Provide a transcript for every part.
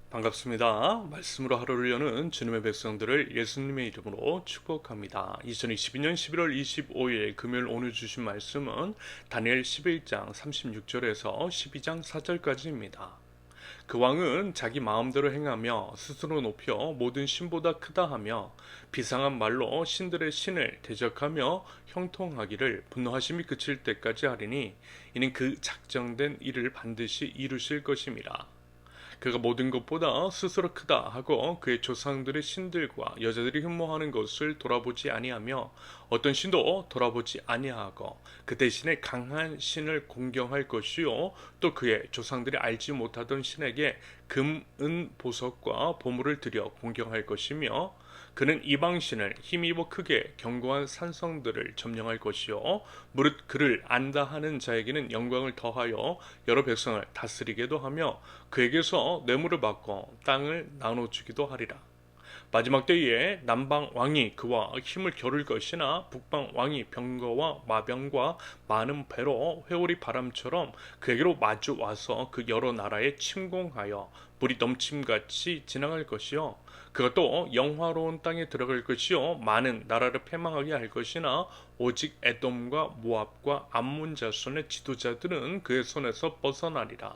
반갑습니다. 말씀으로 하루를 여는 주님의 백성들을 예수님의 이름으로 축복합니다. 2022년 11월 25일 금요일 오늘 주신 말씀은 다니엘 11장 36절에서 12장 4절까지입니다. 그 왕은 자기 마음대로 행하며 스스로 높여 모든 신보다 크다 하며 비상한 말로 신들의 신을 대적하며 형통하기를 분노하심이 그칠 때까지 하리니 이는 그 작정된 일을 반드시 이루실 것임이라. 그가 모든 것보다 스스로 크다 하고 그의 조상들의 신들과 여자들이 흠모하는 것을 돌아보지 아니하며 어떤 신도 돌아보지 아니하고 그 대신에 강한 신을 공경할 것이요 또 그의 조상들이 알지 못하던 신에게 금, 은, 보석과 보물을 들여 공경할 것이며 그는 이방신을 힘입어 크게 견고한 산성들을 점령할 것이요 무릇 그를 안다 하는 자에게는 영광을 더하여 여러 백성을 다스리게도 하며 그에게서 뇌물을 받고 땅을 나눠주기도 하리라. 마지막 때에 남방 왕이 그와 힘을 겨룰 것이나 북방 왕이 병거와 마병과 많은 배로 회오리 바람처럼 그에게로 마주 와서 그 여러 나라에 침공하여 물이 넘침같이 지나갈 것이요 그가 또 영화로운 땅에 들어갈 것이요 많은 나라를 패망하게 할 것이나 오직 에돔과 모압과 암몬 자손의 지도자들은 그의 손에서 벗어나리라.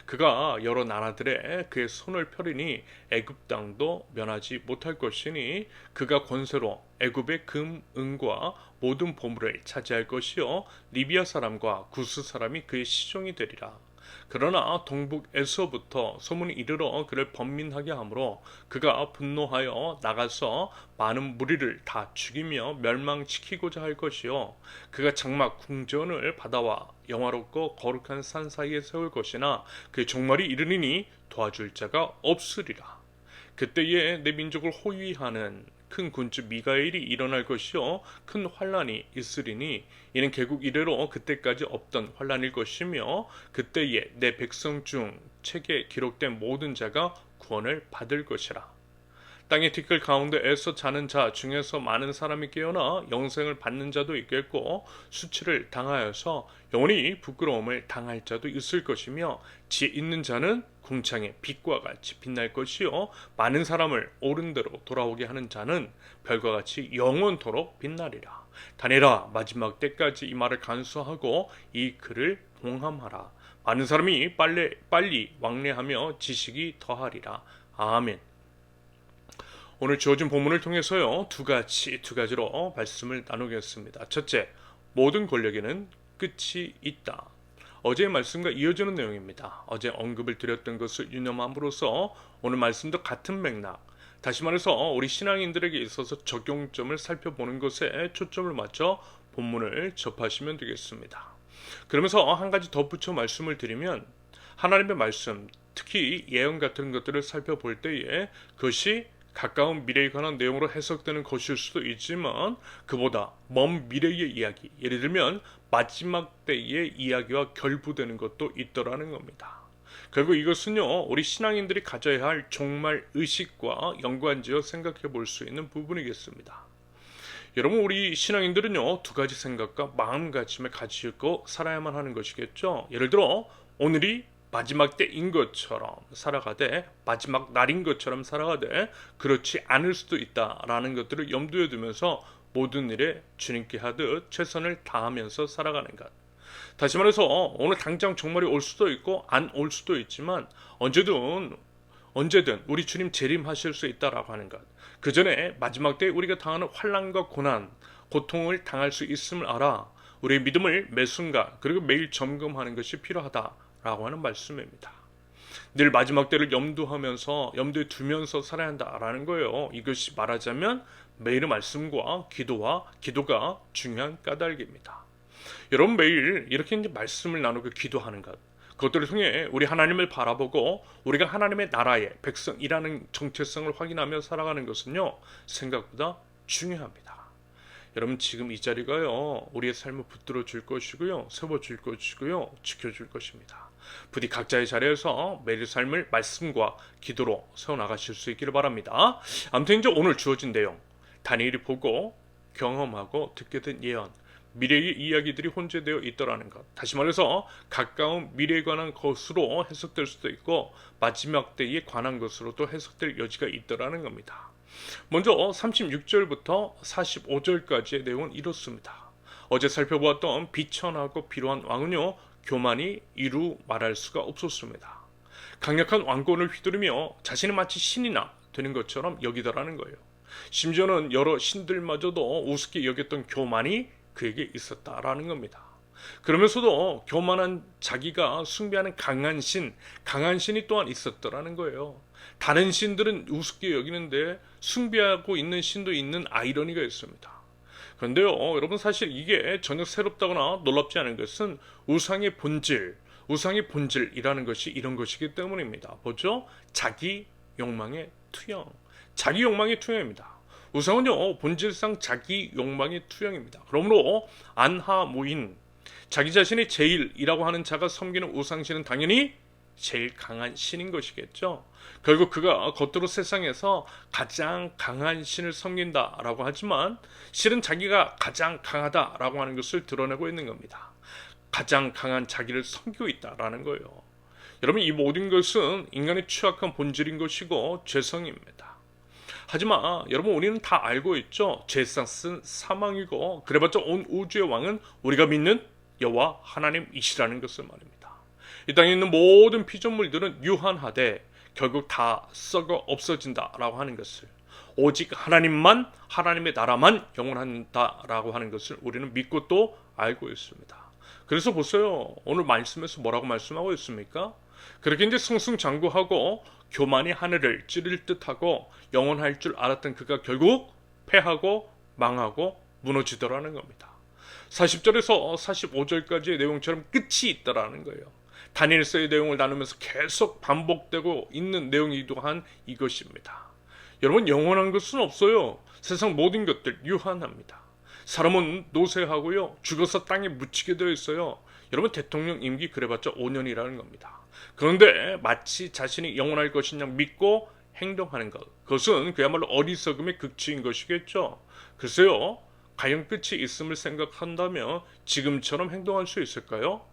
그가 여러 나라들의 그의 손을 펴리니 애굽 땅도 면하지 못할 것이니 그가 권세로 애굽의 금, 은과 모든 보물을 차지할 것이요 리비아 사람과 구스 사람이 그의 시종이 되리라. 그러나 동북에서부터 소문이 이르러 그를 번민하게 하므로 그가 분노하여 나가서 많은 무리를 다 죽이며 멸망시키고자 할 것이요 그가 장막 궁전을 받아와 영화롭고 거룩한 산 사이에 세울 것이나 그의 종말이 이르리니 도와줄 자가 없으리라. 그때에 내 민족을 호위하는 큰 군주 미가엘이 일어날 것이요 큰 환란이 있으리니 이는 개국 이래로 그때까지 없던 환란일 것이며 그때에 내 백성 중 책에 기록된 모든 자가 구원을 받을 것이라. 땅의 티끌 가운데에서 자는 자 중에서 많은 사람이 깨어나 영생을 받는 자도 있겠고 수치를 당하여서 영원히 부끄러움을 당할 자도 있을 것이며 지혜 있는 자는 궁창의 빛과 같이 빛날 것이요 많은 사람을 옳은 대로 돌아오게 하는 자는 별과 같이 영원토록 빛나리라. 다니엘아 마지막 때까지 이 말을 간수하고 이 글을 봉함하라. 많은 사람이 빨리 왕래하며 지식이 더하리라. 아멘. 오늘 주어진 본문을 통해서요 두 가지로 말씀을 나누겠습니다. 첫째, 모든 권력에는 끝이 있다. 어제의 말씀과 이어지는 내용입니다. 어제 언급을 드렸던 것을 유념함으로써 오늘 말씀도 같은 맥락, 다시 말해서 우리 신앙인들에게 있어서 적용점을 살펴보는 것에 초점을 맞춰 본문을 접하시면 되겠습니다. 그러면서 한 가지 덧붙여 말씀을 드리면 하나님의 말씀, 특히 예언 같은 것들을 살펴볼 때에 그것이 가까운 미래에 관한 내용으로 해석되는 것일 수도 있지만 그보다 먼 미래의 이야기, 예를 들면 마지막 때의 이야기와 결부되는 것도 있더라는 겁니다. 결국 이것은요 우리 신앙인들이 가져야 할 종말 의식과 연관지어 생각해 볼 수 있는 부분이겠습니다. 여러분 우리 신앙인들은요 두 가지 생각과 마음가짐을 가지고 살아야만 하는 것이겠죠. 예를 들어 오늘이 마지막 때인 것처럼 살아가되 마지막 날인 것처럼 살아가되 그렇지 않을 수도 있다라는 것들을 염두에 두면서 모든 일에 주님께 하듯 최선을 다하면서 살아가는 것. 다시 말해서 오늘 당장 종말이 올 수도 있고 안 올 수도 있지만 언제든 우리 주님 재림하실 수 있다라고 하는 것. 그 전에 마지막 때에 우리가 당하는 환난과 고난, 고통을 당할 수 있음을 알아 우리의 믿음을 매 순간 그리고 매일 점검하는 것이 필요하다라고 하는 말씀입니다. 늘 마지막 때를 염두에 두면서 살아야 한다라는 거예요. 이것이 말하자면 매일의 말씀과 기도가 중요한 까닭입니다. 여러분 매일 이렇게 이제 말씀을 나누고 기도하는 것, 그것들을 통해 우리 하나님을 바라보고 우리가 하나님의 나라의 백성이라는 정체성을 확인하며 살아가는 것은요 생각보다 중요합니다. 여러분 지금 이 자리가요 우리의 삶을 붙들어 줄 것이고요 세워줄 것이고요 지켜줄 것입니다. 부디 각자의 자리에서 매일 삶을 말씀과 기도로 세워나가실 수 있기를 바랍니다. 아무튼 이제 오늘 주어진 내용, 다니엘이 보고 경험하고 듣게 된 예언, 미래의 이야기들이 혼재되어 있더라는 것. 다시 말해서 가까운 미래에 관한 것으로 해석될 수도 있고 마지막 때에 관한 것으로도 해석될 여지가 있더라는 겁니다. 먼저 36절부터 45절까지의 내용은 이렇습니다. 어제 살펴보았던 비천하고 비루한 왕은요, 교만이 이루 말할 수가 없었습니다. 강력한 왕권을 휘두르며 자신은 마치 신이나 되는 것처럼 여기더라는 거예요. 심지어는 여러 신들마저도 우습게 여겼던 교만이 그에게 있었다라는 겁니다. 그러면서도 교만한 자기가 숭배하는 강한 신이 또한 있었더라는 거예요. 다른 신들은 우습게 여기는데 숭배하고 있는 신도 있는 아이러니가 있습니다. 그런데요, 여러분 사실 이게 전혀 새롭다거나 놀랍지 않은 것은 우상의 본질이라는 것이 이런 것이기 때문입니다. 뭐죠? 자기 욕망의 투영. 자기 욕망의 투영입니다. 우상은요, 본질상 자기 욕망의 투영입니다. 그러므로 안하무인, 자기 자신이 제일이라고 하는 자가 섬기는 우상신은 당연히 제일 강한 신인 것이겠죠. 결국 그가 겉으로 세상에서 가장 강한 신을 섬긴다라고 하지만 실은 자기가 가장 강하다라고 하는 것을 드러내고 있는 겁니다. 가장 강한 자기를 섬기고 있다라는 거예요. 여러분, 이 모든 것은 인간의 취약한 본질인 것이고 죄성입니다. 하지만 여러분, 우리는 다 알고 있죠. 죄값은 사망이고 그래봤자 온 우주의 왕은 우리가 믿는 여호와 하나님이시라는 것을 말입니다. 이 땅에 있는 모든 피조물들은 유한하되 결국 다 썩어 없어진다라고 하는 것을, 오직 하나님만, 하나님의 나라만 영원한다라고 하는 것을 우리는 믿고 또 알고 있습니다. 그래서 보세요, 오늘 말씀에서 뭐라고 말씀하고 있습니까? 그렇게 이제 승승장구하고 교만이 하늘을 찌를 듯하고 영원할 줄 알았던 그가 결국 패하고 망하고 무너지더라는 겁니다. 40절에서 45절까지의 내용처럼 끝이 있다라는 거예요. 다니엘서의 내용을 나누면서 계속 반복되고 있는 내용이기도 한 이것입니다. 여러분, 영원한 것은 없어요. 세상 모든 것들 유한합니다. 사람은 노쇠하고요, 죽어서 땅에 묻히게 되어 있어요. 여러분, 대통령 임기 그래봤자 5년이라는 겁니다. 그런데 마치 자신이 영원할 것이냐 믿고 행동하는 것, 그것은 그야말로 어리석음의 극치인 것이겠죠. 글쎄요, 과연 끝이 있음을 생각한다면 지금처럼 행동할 수 있을까요?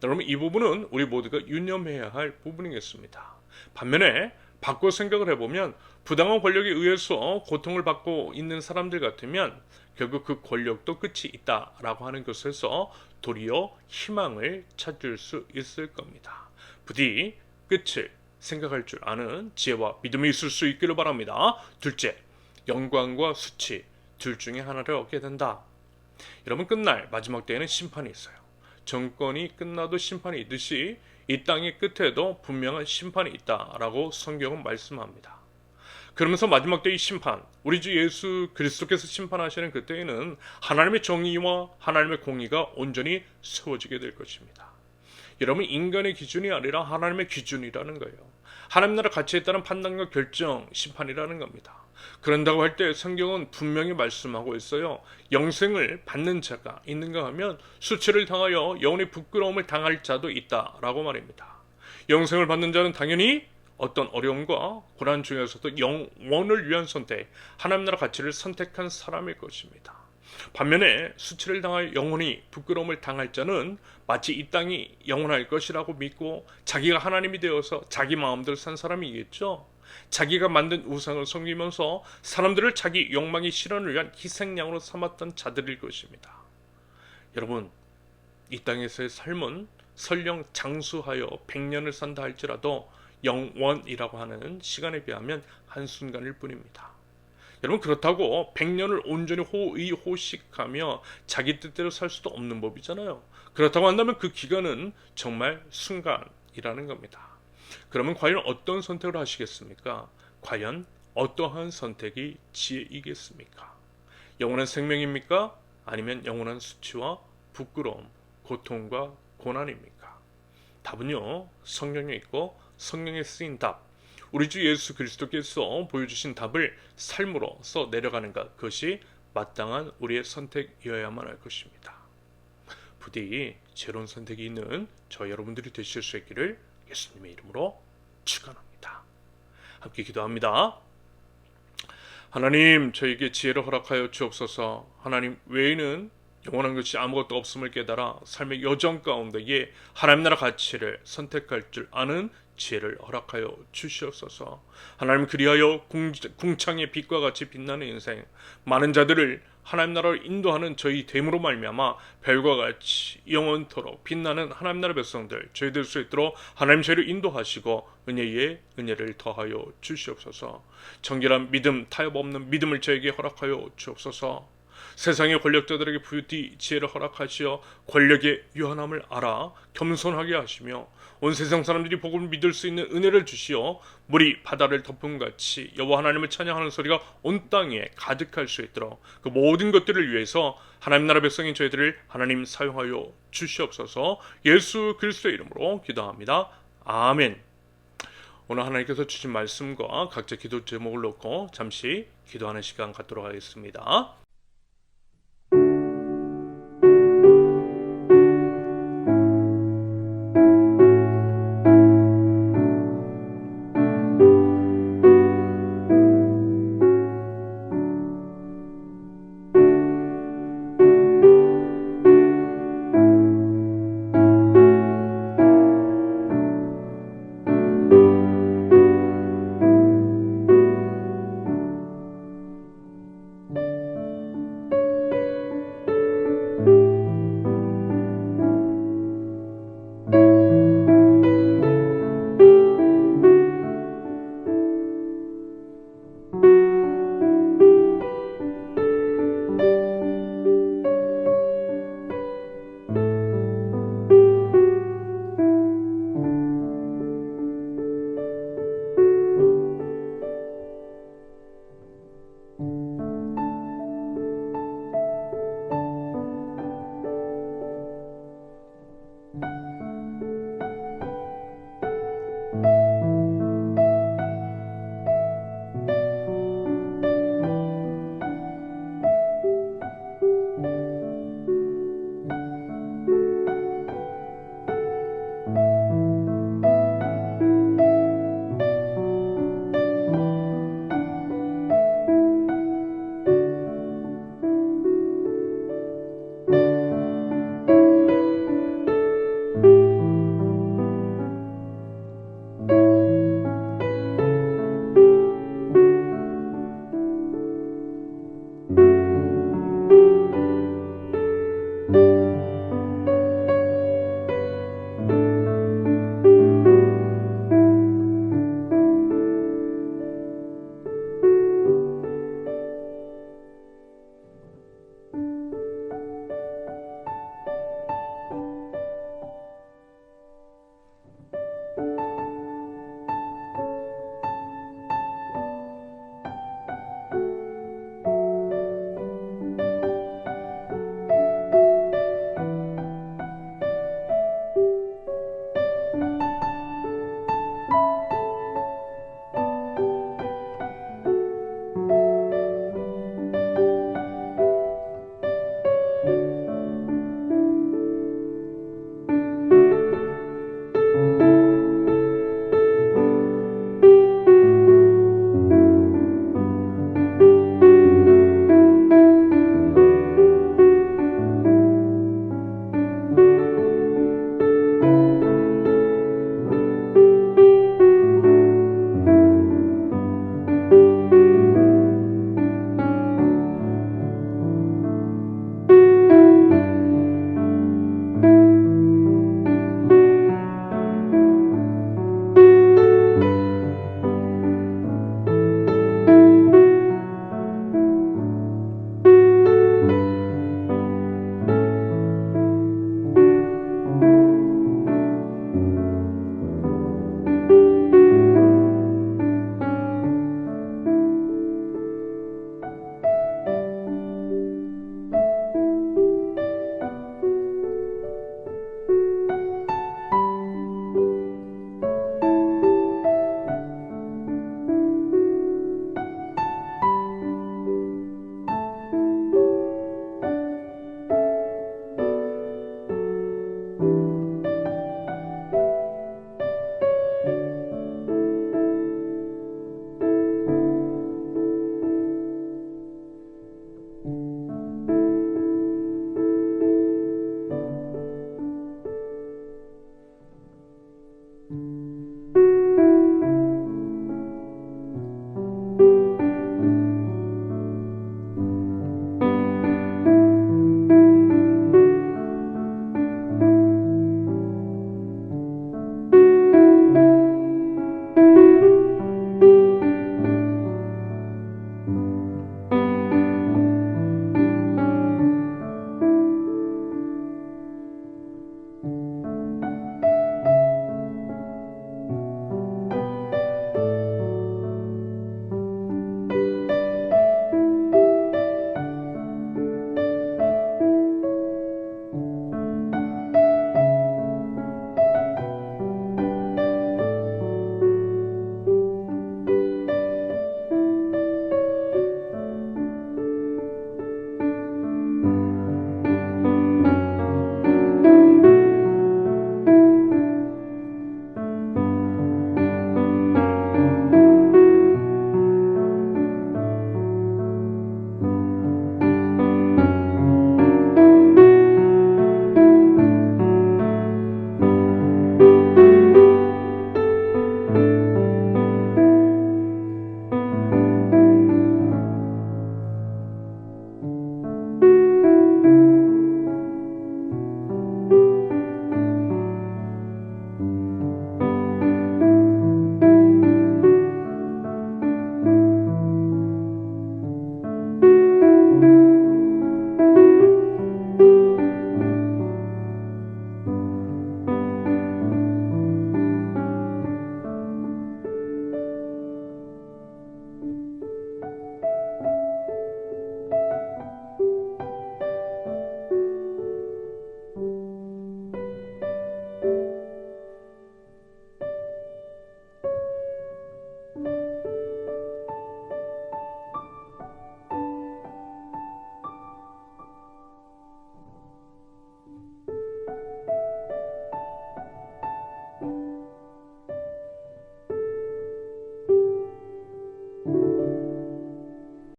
여러분, 이 부분은 우리 모두가 유념해야 할 부분이겠습니다. 반면에 바꿔 생각을 해보면 부당한 권력에 의해서 고통을 받고 있는 사람들 같으면 결국 그 권력도 끝이 있다라고 하는 것에서 도리어 희망을 찾을 수 있을 겁니다. 부디 끝을 생각할 줄 아는 지혜와 믿음이 있을 수 있기를 바랍니다. 둘째, 영광과 수치 둘 중에 하나를 얻게 된다. 여러분, 끝날 마지막 때에는 심판이 있어요. 정권이 끝나도 심판이 있듯이 이 땅의 끝에도 분명한 심판이 있다라고 성경은 말씀합니다. 그러면서 마지막 때의 심판, 우리 주 예수 그리스도께서 심판하시는 그때에는 하나님의 정의와 하나님의 공의가 온전히 세워지게 될 것입니다. 여러분, 인간의 기준이 아니라 하나님의 기준이라는 거예요. 하나님 나라 가치에 따른 판단과 결정, 심판이라는 겁니다. 그런다고 할 때 성경은 분명히 말씀하고 있어요. 영생을 받는 자가 있는가 하면 수치를 당하여 영원히 부끄러움을 당할 자도 있다라고 말입니다. 영생을 받는 자는 당연히 어떤 어려움과 고난 중에서도 영원을 위한 선택, 하나님 나라 가치를 선택한 사람일 것입니다. 반면에 수치를 당하여 영원히 부끄러움을 당할 자는 마치 이 땅이 영원할 것이라고 믿고 자기가 하나님이 되어서 자기 마음대로 산 사람이겠죠. 자기가 만든 우상을 섬기면서 사람들을 자기 욕망의 실현을 위한 희생양으로 삼았던 자들일 것입니다. 여러분, 이 땅에서의 삶은 설령 장수하여 100년을 산다 할지라도 영원이라고 하는 시간에 비하면 한순간일 뿐입니다. 여러분, 그렇다고 100년을 온전히 호의호식하며 자기 뜻대로 살 수도 없는 법이잖아요. 그렇다고 한다면 그 기간은 정말 순간이라는 겁니다. 그러면 과연 어떤 선택을 하시겠습니까? 과연 어떠한 선택이 지혜이겠습니까? 영원한 생명입니까? 아니면 영원한 수치와 부끄러움, 고통과 고난입니까? 답은요, 성경에 있고 성경에 쓰인 답, 우리 주 예수 그리스도께서 보여주신 답을 삶으로써 내려가는 것, 그것이 마땅한 우리의 선택이어야만 할 것입니다. 부디 새로운 선택이 있는 저 여러분들이 되실 수 있기를 예수님의 이름으로 축원합니다. 함께 기도합니다. 하나님, 저에게 지혜를 허락하여 주옵소서. 하나님 외에는 영원한 것이 아무것도 없음을 깨달아 삶의 여정 가운데에 하나님 나라 가치를 선택할 줄 아는 지혜를 허락하여 주시옵소서. 하나님, 그리하여 궁창의 빛과 같이 빛나는 인생, 많은 자들을 하나님 나라를 인도하는 저희 됨으로 말미암아 별과 같이 영원토록 빛나는 하나님 나라 백성들 저희 될 수 있도록 하나님 저희를 인도하시고 은혜 위에 은혜를 더하여 주시옵소서. 정결한 믿음, 타협 없는 믿음을 저에게 허락하여 주옵소서. 세상의 권력자들에게 부유히 지혜를 허락하시어 권력의 유한함을 알아 겸손하게 하시며 온 세상 사람들이 복음을 믿을 수 있는 은혜를 주시어 물이 바다를 덮음같이 여호와 하나님을 찬양하는 소리가 온 땅에 가득할 수 있도록 그 모든 것들을 위해서 하나님 나라 백성인 저희들을 하나님 사용하여 주시옵소서. 예수 그리스도의 이름으로 기도합니다. 아멘. 오늘 하나님께서 주신 말씀과 각자 기도 제목을 놓고 잠시 기도하는 시간 갖도록 하겠습니다.